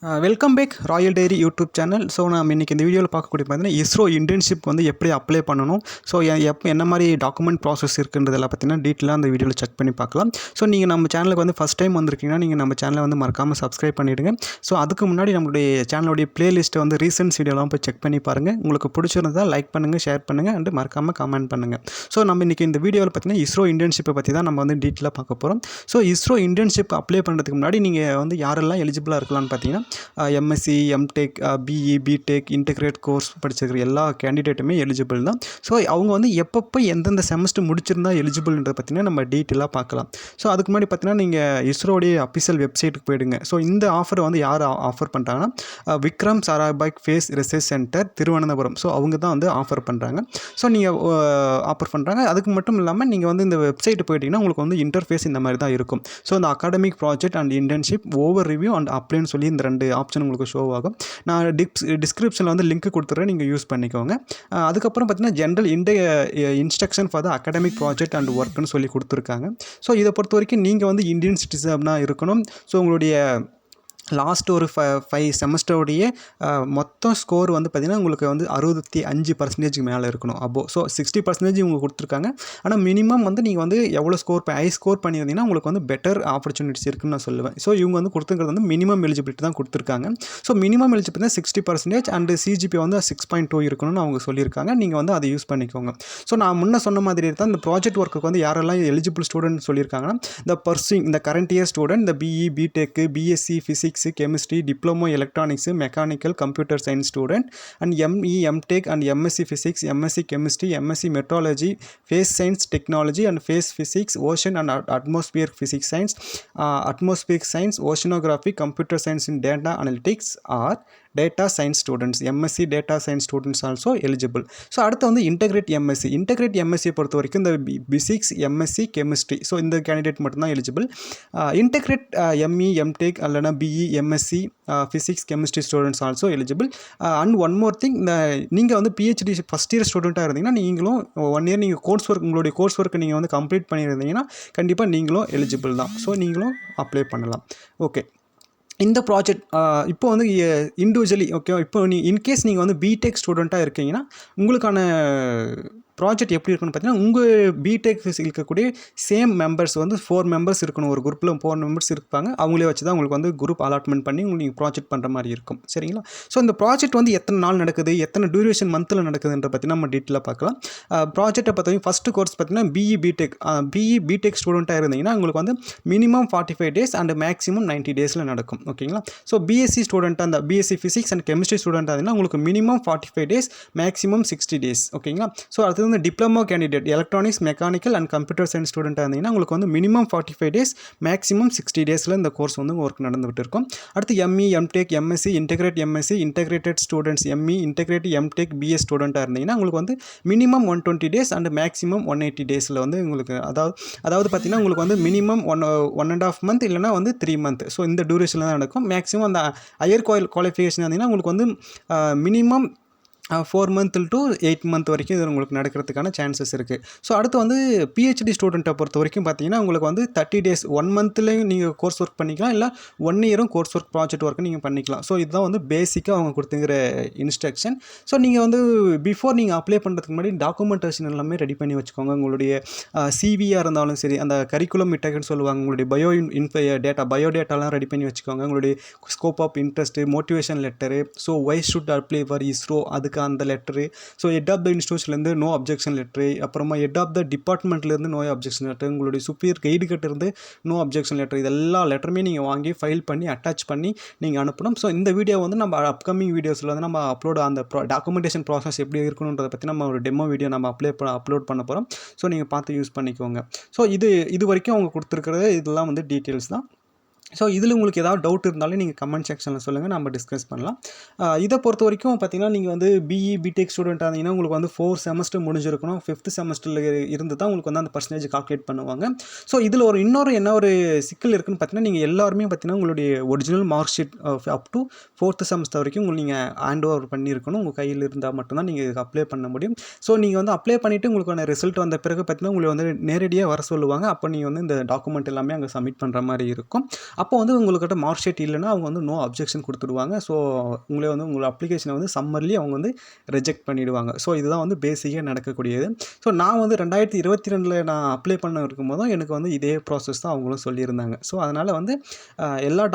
Welcome back royal dairy YouTube channel. So நம்ம இன்றைக்கி இந்த வீடியோவில் பார்க்கக்கூடிய பார்த்தீங்கன்னா இஸ்ரோ இன்டர்ன்ஷிப் வந்து எப்படி அப்ளை பண்ணணும், ஸோ என்ன மாதிரி டாக்குமெண்ட் ப்ராசஸ் இருக்குன்றதெல்லாம் பார்த்தீங்கன்னா டீட்டெயிலாக அந்த வீடியோவில் செக் பண்ணி பார்க்கலாம். ஸோ நீங்கள் நம்ம சேனலுக்கு வந்து ஃபஸ்ட் டைம் வந்திருக்கீங்கன்னா நீங்கள் நம்ம சேனலை வந்து மறக்காமல் சப்ஸ்கிரைப் பண்ணிவிடுங்க. ஸோ அதுக்கு முன்னாடி நம்மளுடைய சேனலுடைய பிளேலிஸ்ட்டை வந்து ரீசன்ட்ஸ் வீடியோலாம் போய் செக் பண்ணி பாருங்கள். உங்களுக்கு பிடிச்சிருந்தால் லைக் பண்ணுங்கள், ஷேர் பண்ணுங்கள் அண்ட் மறக்காமல் கமெண்ட் பண்ணுங்கள். ஸோ நம்ம இன்றைக்கி இந்த வீடியோவில் பார்த்தீங்கன்னா இஸ்ரோ இன்டர்ன்ஷிப்பை பற்றி தான் நம்ம வந்து டீட்டெயிலாக பார்க்க போகிறோம். ஸோ இஸ்ரோ இன்டர்ன்ஷிப் அப்ளை பண்ணுறதுக்கு முன்னாடி நீங்கள் வந்து யாரெல்லாம் எலிஜிபிளாக இருக்கலாம்னு பார்த்தீங்கன்னா MSc, MTech, BE, BTech, integrate course படிச்சிருக்கிற எல்லா கேண்டிடேட்டுமே எலிஜிபிள் தான். ஸோ அவங்க வந்து எப்பப்போ எந்தெந்த செமஸ்டர் முடிச்சிருந்தா எலிஜிபிள்ன்றதை பற்றினா நம்ம டீட்டெயிலாக பார்க்கலாம். ஸோ அதுக்கு முன்னாடி பார்த்தீங்கன்னா நீங்கள் இஸ்ரோடைய அஃபிஷியல் வெப்சைட்டுக்கு போயிடுங்க. ஸோ இந்த ஆஃபரை வந்து யார் ஆஃபர் பண்ணுறாங்கன்னா Vikram Sarabhai space research centre, Thiruvananthapuram. So அவங்க தான் வந்து ஆஃபர் பண்ணுறாங்க. ஸோ நீங்கள் ஆஃபர் பண்ணுறாங்க. அதுக்கு மட்டும் இல்லாமல் நீங்கள் வந்து இந்த வெப்சைட்டு போயிட்டீங்கன்னா உங்களுக்கு வந்து இன்டர்ஃபேஸ் இந்த மாதிரி தான் இருக்கும். ஸோ இந்த academic project and internship over review and அப்ளைன்னு சொல்லி இந்த ரெண்டு ஆப்ஷன் உங்களுக்கு ஷோ ஆகும். நான் டிஸ்கிரிப்ஷனில் வந்து லிங்க் கொடுத்துட்றேன், நீங்கள் யூஸ் பண்ணிக்கோங்க. அதுக்கப்புறம் பார்த்தீங்கன்னா general instruction for the academic project and ஒர்க்னு சொல்லி கொடுத்துருக்காங்க. ஸோ இதை பொறுத்த வரைக்கும் நீங்கள் வந்து இந்தியன் சிட்டிசனாக இருக்கணும். ஸோ உங்களுடைய லாஸ்ட் ஒரு 5 செமஸ்டருடைய மொத்தம் ஸ்கோர் வந்து பார்த்திங்கன்னா உங்களுக்கு வந்து 65% மேலே இருக்கணும் அபோவ். ஸோ 60% இவங்க கொடுத்துருக்காங்க. ஆனால் மினிமம் வந்து நீங்கள் வந்து எவ்வளோ ஹை ஸ்கோர் பண்ணியிருந்தீங்கன்னா உங்களுக்கு வந்து பெட்டர் ஆப்பர்ச்சுனிட்டிஸ் இருக்குன்னு நான் சொல்லுவேன். ஸோ இவங்க வந்து கொடுத்துருக்கிறது வந்து மினிமம் எலிஜிபிலிட்டி தான் கொடுத்துருக்காங்க. So minimum eligibility 60% and CGP வந்து 6.2 இருக்கணும்னு அவங்க சொல்லியிருக்காங்க. நீங்கள் வந்து அதை யூஸ் பண்ணிக்கோங்க. ஸோ நான் முன்ன சொன்ன மாதிரி தான் இந்த ப்ராஜெக்ட் ஒர்க்குக்கு வந்து யாரெல்லாம் எலிஜிபிள் ஸ்டூடெண்ட் சொல்லியிருக்காங்கன்னா இந்த கரண்ட் இயர் ஸ்டூடெண்ட், இந்த BE, BTech, BSc physics, chemistry, diploma electronics, mechanical, computer science student, and ME, MTech and MSc physics, MSc chemistry, MSc meteorology, phase science technology and phase physics, ocean and atmospheric physics science, atmospheric science, oceanography, computer science and data analytics or data science students, MSc data science students also eligible. So அடுத்து வந்து integrate எம்எஸ்சியை பொறுத்த வரைக்கும் இந்த physics, MSc, chemistry, so இந்த candidate மட்டும்தான் eligible. Integrate ME, MTech அல்லனா BE, MSc, physics, chemistry students also eligible. And one more thing, நீங்கள் வந்து பிஹெச்டி ஃபஸ்ட் இயர் ஸ்டூடெண்ட்டாக இருந்தீங்கன்னா நீங்களும் 1 இயர் நீங்கள் உங்களுடைய கோர்ஸ் ஒர்க்கு நீங்கள் வந்து கம்ப்ளீட் பண்ணியிருந்தீங்கன்னா கண்டிப்பாக நீங்களும் எலிஜிபிள் தான். ஸோ நீங்களும் அப்ளை பண்ணலாம். ஓகே, இந்த ப்ராஜெக்ட் இப்போ வந்து இண்டிவிஜுவலி ஓகே. இப்போ இன்கேஸ் நீங்கள் வந்து பிடெக் ஸ்டூடெண்ட்டாக இருக்கீங்கன்னா உங்களுக்கான ப்ராஜெக்ட் எப்படி இருக்குன்னு பார்த்தீங்கன்னா உங்கள் பிடெக் இருக்கக்கூடிய சேம் மெம்பர்ஸ் வந்து 4 மெம்பர்ஸ் இருக்கணும். ஒரு குரூப்பில் 4 மெம்பர்ஸ் இருப்பாங்க. அவங்களே வச்சு தான் உங்களுக்கு வந்து குரூப் அலாட்மெண்ட் பண்ணி உங்களுக்கு நீங்கள் ப்ராஜெக்ட் பண்ணுற மாதிரி இருக்கும். சரிங்களா? ஸோ இந்த ப்ராஜெக்ட் வந்து எத்தனை நாள் நடக்குது, எத்தனை டியூரேஷன் மந்தில் நடக்குதுன்ற பற்றி நம்ம டீட்டெயிலாக பார்க்கலாம். ப்ராஜெக்ட்டை பார்த்தீங்கன்னா ஃபஸ்ட்டு கோர்ஸ் பார்த்தீங்கன்னா பிஇ பிடெக் ஸ்டூடெண்ட்டாக இருந்தீங்கன்னா உங்களுக்கு வந்து மினிமம் 45 டேஸ் அண்ட் மேக்ஸிமம் 90 டேஸில் நடக்கும். ஓகேங்களா? ஸோ பிஎஸ்சி ஸ்டூடெண்ட்டாக அந்த பிஎஸ்சி ஃபிசிக்ஸ் அண்ட் கெமிஸ்ட்ரி ஸ்டூடெண்ட்டாக இருந்தீங்கன்னா உங்களுக்கு மினிமம் 45 டேஸ், மேக்ஸிமம் 60 டேஸ். ஓகேங்களா? ஸோ அடுத்தது வந்து diploma candidate electronics, mechanical and computer science ஸ்டூடெண்ட்டாக இருந்தீங்கன்னா உங்களுக்கு வந்து மினிமம் 45 டேஸ், மேக்ஸிமம் 60 டேஸில் இந்த கோர்ஸ் வந்து ஒர்க் நடந்துகிட்டு இருக்கும். அடுத்து ME, MTech, MSc, integrated students, ME, integrate, MTech, BS ஸ்டூடெண்ட்டாக இருந்தீங்கன்னா உங்களுக்கு வந்து மினிமம் 120 டேஸ் அண்ட் மேக்ஸிமம் 180 டேஸில் வந்து உங்களுக்கு அதாவது பார்த்தீங்கன்னா உங்களுக்கு வந்து மினிமம் 1.5 மந்த் இல்லைனா வந்து 3 மந்த். ஸோ இந்த டியூரேஷனில் தான் நடக்கும். மேக்ஸிமம் அந்த ஹையர் குவாலிஃபிகேஷன் இருந்தீங்கன்னா உங்களுக்கு வந்து மினிமம் 4 மந்த் டு 8 மந்த் வரைக்கும் இது உங்களுக்கு நடக்கிறதுக்கான சான்சஸ் இருக்குது. ஸோ அடுத்து வந்து பிஹெச்டி ஸ்டூடெண்ட்டை பொறுத்த வரைக்கும் பார்த்தீங்கன்னா உங்களுக்கு வந்து 30 டேஸ் 1 மந்த்லேயும் நீங்கள் கோர்ஸ் ஒர்க் பண்ணிக்கலாம், இல்லை 1 இயரும் கோர்ஸ் ஒர்க் ப்ராஜெக்ட் ஒர்க்கு நீங்கள் பண்ணிக்கலாம். ஸோ இதுதான் வந்து பேசிக்காக அவங்க கொடுத்துங்கிற இன்ஸ்ட்ரக்ஷன். ஸோ நீங்கள் வந்து பிஃபோர் நீங்கள் அப்ளை பண்ணுறதுக்கு முன்னாடி டாக்குமெண்டேஷன் எல்லாமே ரெடி பண்ணி வச்சுக்கோங்க. உங்களுடைய சிவியாக இருந்தாலும் சரி, அந்த கரிக்குலம் இன்டெக்ட்னு சொல்லுவாங்க, உங்களுடைய பயோடேட்டாலாம் ரெடி பண்ணி வச்சுக்கோங்க. உங்களுடைய scope of interest, motivation letter, so why should apply for ISRO அதுக்கு அந்த letter, so head of the இன்ஸ்டியூஷன்லேருந்து நோ அப்ஜெக்ஷன் லெட்டரு, அப்புறமா ஹெட் ஆஃப் த டிபார்ட்மெண்ட்லேருந்து நோ அப்ஜெக்ஷன் லெட்டர், உங்களுடைய சுப்பீரியர் கைடு கிட்ட இருந்து நோ அப்ஜெக்ஷன் லெட்டர், இதெல்லா லெட்டருமே நீங்கள் வாங்கி ஃபைல் பண்ணி அட்டாச் பண்ணி நீங்கள் அனுப்பணும். ஸோ இந்த வீடியோ வந்து நம்ம அப்கமிங் வீடியோஸில் வந்து நம்ம அந்த டாக்குமெண்டேஷன் ப்ராசஸ் எப்படி இருக்கணுன்றதை பற்றி நம்ம ஒரு டெமோ வீடியோ நம்ம அப்லோட் பண்ண போகிறோம். ஸோ நீங்கள் பார்த்து யூஸ் பண்ணிக்கோங்க. ஸோ இது வரைக்கும் அவங்க கொடுத்துருக்கிறது இதெல்லாம் வந்து டீட்டெயில்ஸ் தான். ஸோ இதில் உங்களுக்கு ஏதாவது டவுட் இருந்தாலும் நீங்கள் கமெண்ட் செக்ஷனில் சொல்லுங்கள், நம்ம டிஸ்கஸ் பண்ணலாம். இதை பொறுத்த வரைக்கும் பார்த்தீங்கன்னா நீங்கள் வந்து பிஇ, பிடெக் ஸ்டூடெண்ட்டாக இருந்தீங்கன்னா உங்களுக்கு வந்து 4 செமஸ்டர் முடிஞ்சிருக்கணும். 5th செமஸ்டரில் இருந்து தான் உங்களுக்கு வந்து அந்த பர்சன்டேஜ் கால்குலேட் பண்ணுவாங்க. ஸோ இதில் என்ன ஒரு சிக்கல் இருக்குன்னு பார்த்தீங்கன்னா நீங்கள் எல்லாருமே பார்த்தீங்கன்னா உங்களுடைய original mark sheet up to 4th semester வரைக்கும் நீங்கள் ஹேண்ட் ஓவர் பண்ணியிருக்கணும். உங்கள் கையில் இருந்தால் மட்டும்தான் நீங்கள் இதுக்கு அப்ளை பண்ண முடியும். ஸோ நீங்கள் வந்து அப்ளை பண்ணிவிட்டு உங்களுக்கான ரிசல்ட் வந்த பிறகு பார்த்தீங்கன்னா உங்களை வந்து நேரடியாக வர சொல்லுவாங்க. அப்போ நீங்கள் வந்து இந்த டாக்குமெண்ட் எல்லாமே அங்கே சப்மிட் பண்ணுற மாதிரி இருக்கும். அப்போ வந்து உங்கள்கிட்ட மார்க் ஷீட் இல்லைன்னா அவங்க வந்து நோ அப்ஜெக்ஷன் கொடுத்துடுவாங்க. ஸோ உங்களோட அப்ளிகேஷனை வந்து சம்மர்லி அவங்க வந்து ரிஜெக்ட் பண்ணிவிடுவாங்க. ஸோ இதுதான் வந்து பேசிக்காக நடக்கக்கூடியது. ஸோ நான் வந்து 2022 நான் அப்ளை பண்ண இருக்கும்போதும் எனக்கு வந்து இதே ப்ராசஸ் தான் அவங்களும் சொல்லியிருந்தாங்க. ஸோ அதனால் வந்து எல்லா